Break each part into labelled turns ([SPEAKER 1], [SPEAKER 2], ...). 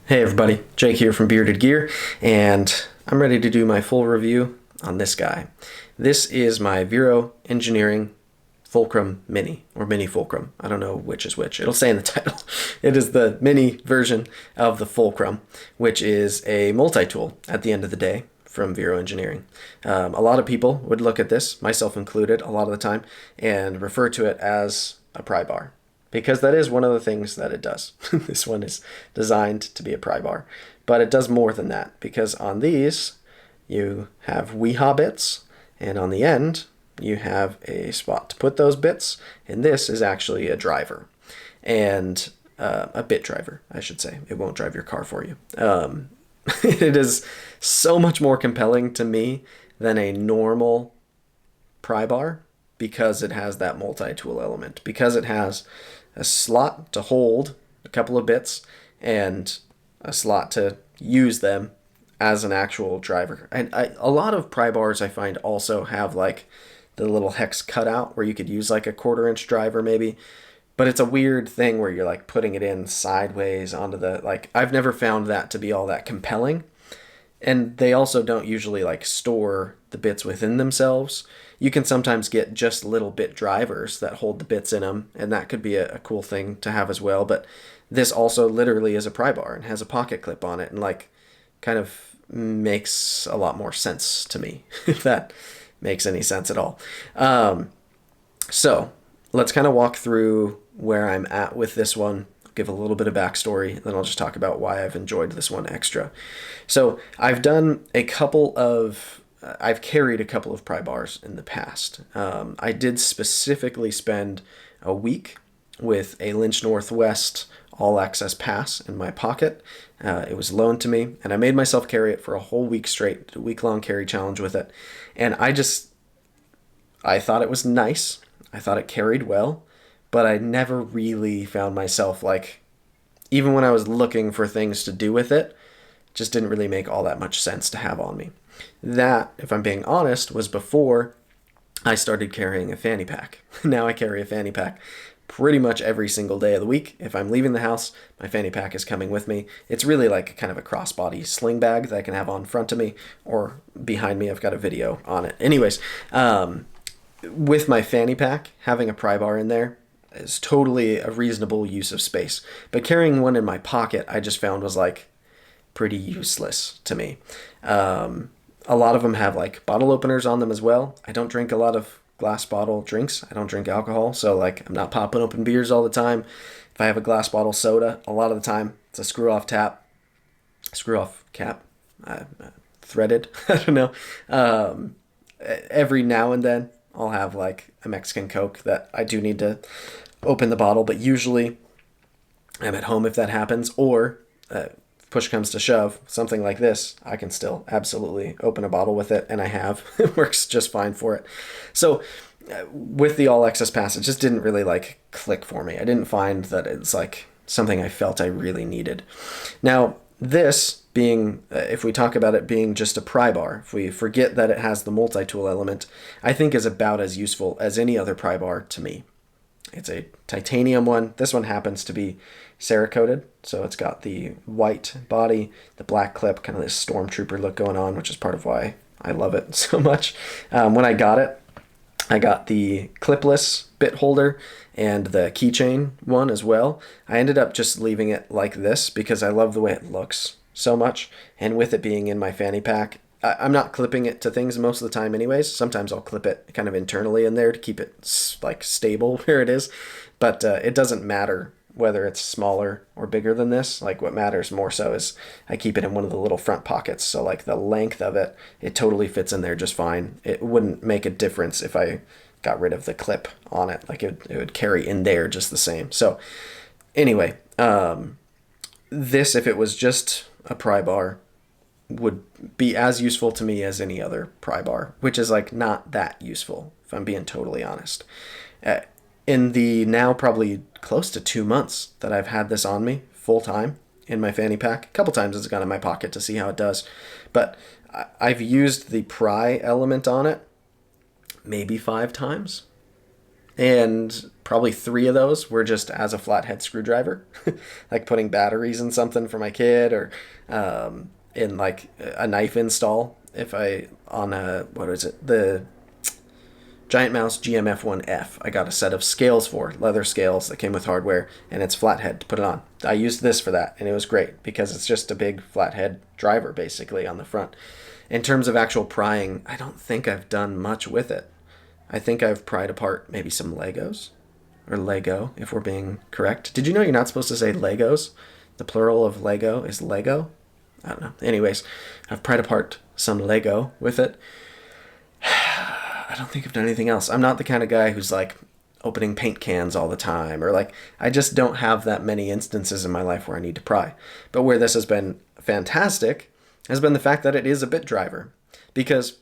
[SPEAKER 1] Hey everybody, Jake here from Bearded Gear, and I'm ready to do my full review on this guy. This is my Vero Engineering Fulcrum Mini, or Mini Fulcrum. I don't know which is which. It'll say in the title. It is the mini version of the Fulcrum, which is a multi-tool at the end of the day from Vero Engineering. A lot of people would look at this, myself included, a lot of the time, and refer to it as a pry bar, because that is one of the things that it does. This one is designed to be a pry bar, but it does more than that, because on these you have Weehaw bits, and on the end you have a spot to put those bits, and this is actually a driver, and a bit driver, I should say. It won't drive your car for you. It is so much more compelling to me than a normal pry bar, because it has that multi-tool element, because it has a slot to hold a couple of bits and a slot to use them as an actual driver. And a lot of pry bars I find also have like the little hex cutout where you could use like a 1/4 inch driver maybe, but it's a weird thing where you're like putting it in sideways onto the, like, I've never found that to be all that compelling. And they also don't usually like store the bits within themselves. You can sometimes get just little bit drivers that hold the bits in them, and that could be a cool thing to have as well. But this also literally is a pry bar and has a pocket clip on it, and like kind of makes a lot more sense to me, if that makes any sense at all. So let's kind of walk through where I'm at with this one, give a little bit of backstory, then I'll just talk about why I've enjoyed this one extra. So I've carried a couple of pry bars in the past. I did specifically spend a week with a Lynch Northwest All Access Pass in my pocket. It was loaned to me, and I made myself carry it for a whole week straight, a week-long carry challenge with it. And I thought it was nice. I thought it carried well, but I never really found myself, like, even when I was looking for things to do with it, just didn't really make all that much sense to have on me. That, if I'm being honest, was before I started carrying a fanny pack. Now I carry a fanny pack pretty much every single day of the week. If I'm leaving the house, my fanny pack is coming with me. It's really like kind of a crossbody sling bag that I can have on front of me or behind me. I've got a video on it. Anyways, with my fanny pack, having a pry bar in there is totally a reasonable use of space. But carrying one in my pocket, I just found was like pretty useless to me. A lot of them have like bottle openers on them as well. I don't drink a lot of glass bottle drinks. I don't drink alcohol, so like I'm not popping open beers all the time. If I have a glass bottle soda, a lot of the time it's a screw off cap, threaded. I don't know. Every now and then I'll have like a Mexican Coke that I do need to open the bottle, but usually I'm at home if that happens, or push comes to shove, something like this, I can still absolutely open a bottle with it, and I have. It works just fine for it. So with the All Access Pass, it just didn't really like click for me. I didn't find that it's like something I felt I really needed. Now, this being, if we talk about it being just a pry bar, if we forget that it has the multi-tool element, I think is about as useful as any other pry bar to me. It's a titanium one. This one happens to be Cerakoted, so it's got the white body, the black clip, kind of this stormtrooper look going on, which is part of why I love it so much. When I got it, I got the clipless bit holder and the keychain one as well. I ended up just leaving it like this because I love the way it looks so much, and with it being in my fanny pack, I'm not clipping it to things most of the time anyways. Sometimes I'll clip it kind of internally in there to keep it like stable where it is, but it doesn't matter whether it's smaller or bigger than this. Like, what matters more so is I keep it in one of the little front pockets, so like the length of it, it totally fits in there just fine. It wouldn't make a difference if I got rid of the clip on it. Like it would carry in there just the same. So anyway, this, if it was just a pry bar, would be as useful to me as any other pry bar, which is like not that useful, if I'm being totally honest. In the now probably close to 2 months that I've had this on me full time in my fanny pack, a couple times it's gone in my pocket to see how it does, but I've used the pry element on it maybe 5 times, and probably 3 of those were just as a flathead screwdriver, like putting batteries in something for my kid, or in like a knife install. If I on a what is it, the Giant Mouse GMF1F, I got a set of scales for leather scales that came with hardware, and it's flathead to put it on. I used this for that, and it was great because it's just a big flathead driver basically on the front. In terms of actual prying, I don't think I've done much with it. I think I've pried apart maybe some Legos, or Lego, if we're being correct. Did you know you're not supposed to say Legos? The plural of Lego is Lego? I don't know. Anyways, I've pried apart some Lego with it. I don't think I've done anything else. I'm not the kind of guy who's like opening paint cans all the time, or like, I just don't have that many instances in my life where I need to pry. But where this has been fantastic has been the fact that it is a bit driver, because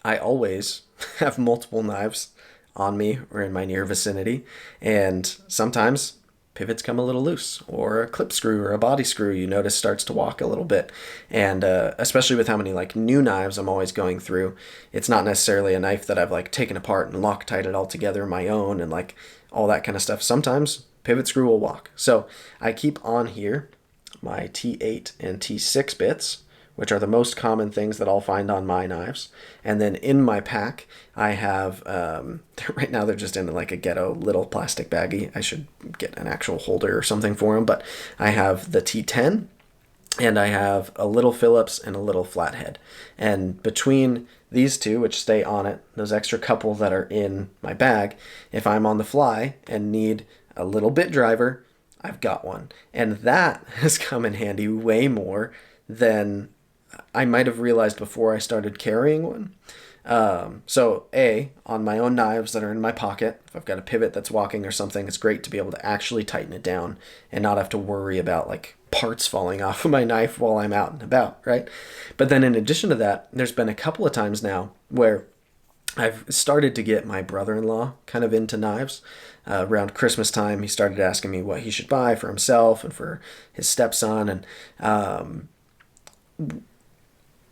[SPEAKER 1] I always have multiple knives on me or in my near vicinity, and sometimes pivots come a little loose, or a clip screw or a body screw you notice starts to walk a little bit. And especially with how many like new knives I'm always going through, it's not necessarily a knife that I've like taken apart and Loctite it all together my own and like all that kind of stuff. Sometimes pivot screw will walk. So I keep on here my T8 and T6 bits, which are the most common things that I'll find on my knives. And then in my pack, I have, right now they're just in like a ghetto little plastic baggie. I should get an actual holder or something for them. But I have the T10, and I have a little Phillips and a little flathead. And between these two, which stay on it, those extra couple that are in my bag, if I'm on the fly and need a little bit driver, I've got one. And that has come in handy way more than I might have realized before I started carrying one. So on my own knives that are in my pocket, if I've got a pivot that's walking or something, it's great to be able to actually tighten it down and not have to worry about like parts falling off of my knife while I'm out and about, right? But then in addition to that, there's been a couple of times now where I've started to get my brother-in-law kind of into knives. Around Christmas time, he started asking me what he should buy for himself and for his stepson, and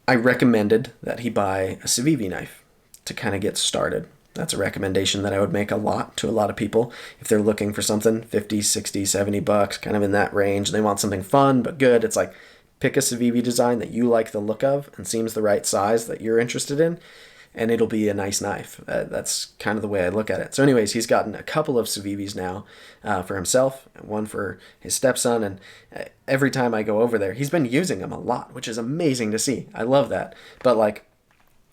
[SPEAKER 1] I recommended that he buy a Civivi knife to kind of get started. That's a recommendation that I would make a lot to a lot of people. If they're looking for something 50, 60, 70 bucks, kind of in that range, they want something fun but good, it's like pick a Civivi design that you like the look of and seems the right size that you're interested in, and it'll be a nice knife. That's kind of the way I look at it. So anyways, he's gotten a couple of Civivis now for himself, one for his stepson, and every time I go over there, he's been using them a lot, which is amazing to see. I love that. But like,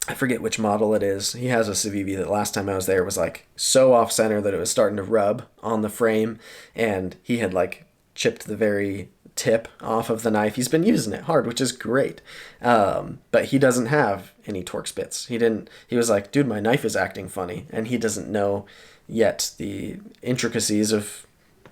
[SPEAKER 1] I forget which model it is. He has a Civivi that last time I was there was like so off center that it was starting to rub on the frame, and he had like chipped the very tip off of the knife. He's been using it hard, which is great. But he doesn't have any Torx bits. He was like, dude, my knife is acting funny. And he doesn't know yet the intricacies of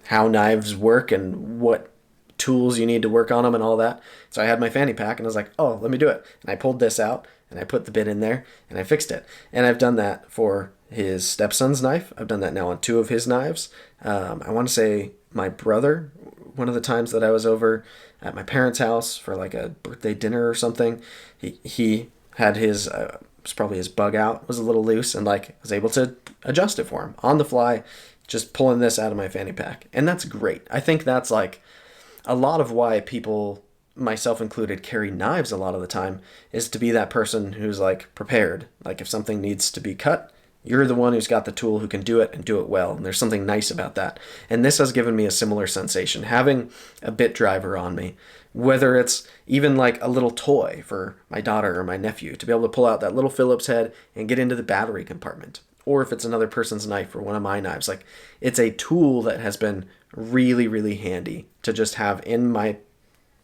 [SPEAKER 1] how knives work and what tools you need to work on them and all that. So I had my fanny pack and I was like, oh, let me do it. And I pulled this out and I put the bit in there and I fixed it. And I've done that for his stepson's knife. I've done that now on 2 of his knives. I want to say my brother, one of the times that I was over at my parents' house for like a birthday dinner or something, he had his, was probably his bug out was a little loose, and like was able to adjust it for him on the fly, just pulling this out of my fanny pack. And that's great. I think that's like a lot of why people, myself included, carry knives a lot of the time, is to be that person who's like prepared. Like if something needs to be cut, you're the one who's got the tool who can do it and do it well. And there's something nice about that. And this has given me a similar sensation, having a bit driver on me, whether it's even like a little toy for my daughter or my nephew to be able to pull out that little Phillips head and get into the battery compartment. Or if it's another person's knife or one of my knives, like it's a tool that has been really, really handy to just have in my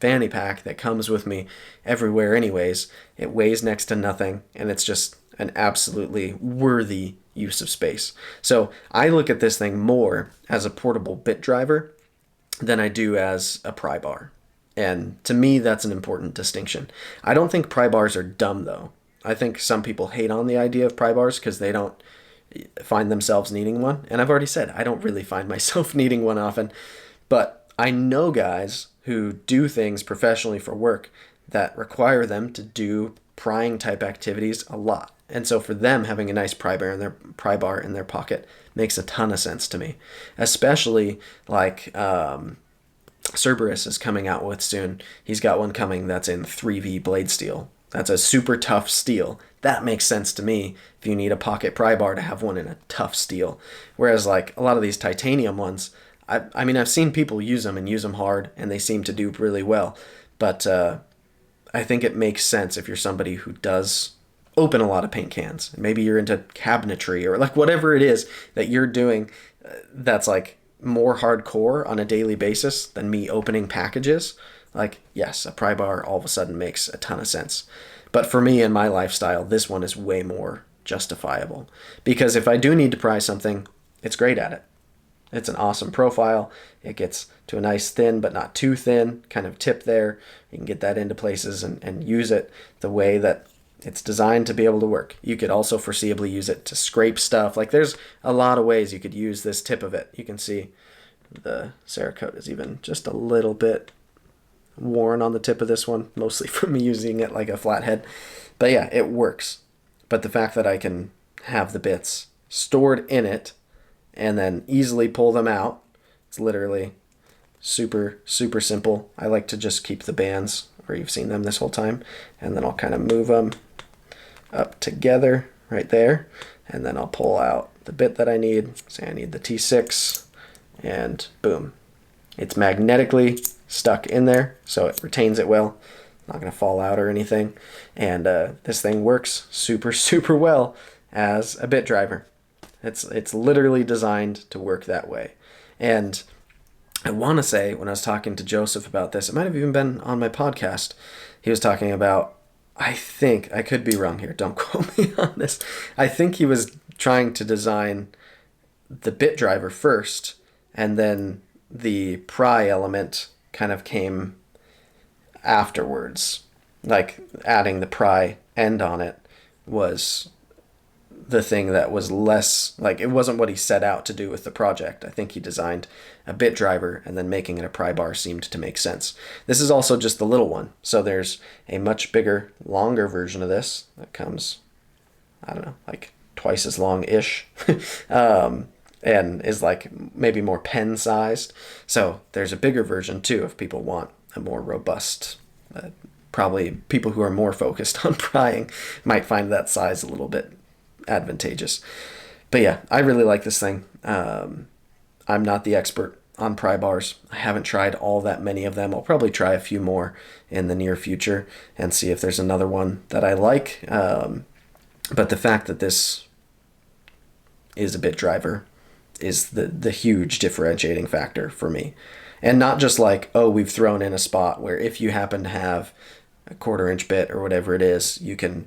[SPEAKER 1] fanny pack that comes with me everywhere anyways. It weighs next to nothing, and it's just an absolutely worthy use of space. So I look at this thing more as a portable bit driver than I do as a pry bar. And to me, that's an important distinction. I don't think pry bars are dumb, though. I think some people hate on the idea of pry bars because they don't find themselves needing one. And I've already said, I don't really find myself needing one often. But I know guys who do things professionally for work that require them to do prying type activities a lot. And so for them, having a nice pry bar in their pocket makes a ton of sense to me, especially like Cerberus is coming out with soon. He's got one coming that's in 3V blade steel. That's a super tough steel. That makes sense to me if you need a pocket pry bar to have one in a tough steel. Whereas like a lot of these titanium ones, I mean, I've seen people use them and use them hard, and they seem to do really well. But I think it makes sense if you're somebody who does open a lot of paint cans. Maybe you're into cabinetry or like whatever it is that you're doing that's like more hardcore on a daily basis than me opening packages. Like, yes, a pry bar all of a sudden makes a ton of sense. But for me and my lifestyle, this one is way more justifiable. Because if I do need to pry something, it's great at it. It's an awesome profile. It gets to a nice thin, but not too thin kind of tip there. You can get that into places and use it the way that it's designed to be able to work. You could also foreseeably use it to scrape stuff. Like there's a lot of ways you could use this tip of it. You can see the Cerakote is even just a little bit worn on the tip of this one, mostly from me using it like a flathead. But yeah, it works. But the fact that I can have the bits stored in it and then easily pull them out, it's literally super, super simple. I like to just keep the bands where you've seen them this whole time, and then I'll kind of move them up together right there, and then I'll pull out the bit that I need. Say I need the T6, and boom. It's magnetically stuck in there, so it retains it well. Not going to fall out or anything. And this thing works super, super well as a bit driver. It's literally designed to work that way. And I want to say, when I was talking to Joseph about this, it might have even been on my podcast, he was talking about, I think, I could be wrong here, don't quote me on this, I think he was trying to design the bit driver first, and then the pry element kind of came afterwards. Like adding the pry end on it was the thing that was less, like it wasn't what he set out to do with the project. I think he designed a bit driver and then making it a pry bar seemed to make sense. This is also just the little one. So there's a much bigger, longer version of this that comes, I don't know, like twice as long-ish. And is like maybe more pen sized. So there's a bigger version too if people want a more robust, probably people who are more focused on prying might find that size a little bit advantageous. But yeah, I really like this thing. I'm not the expert on pry bars. I haven't tried all that many of them. I'll probably try a few more in the near future and see if there's another one that I like. But the fact that this is a bit driver is the huge differentiating factor for me. And not just like, oh, we've thrown in a spot where if you happen to have a 1/4 inch bit or whatever it is, you can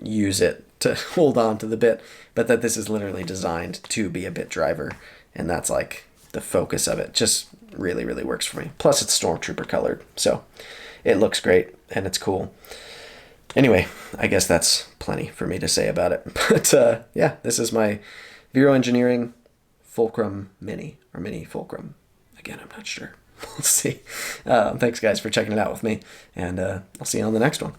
[SPEAKER 1] use it to hold on to the bit, but that this is literally designed to be a bit driver, and that's like the focus of it. Just really, really works for me. Plus it's Stormtrooper colored, so it looks great and it's cool. Anyway, I guess that's plenty for me to say about it. But yeah, this is my Vero Engineering Fulcrum Mini, or Mini Fulcrum. Again, I'm not sure. We'll see. Thanks guys for checking it out with me, and I'll see you on the next one.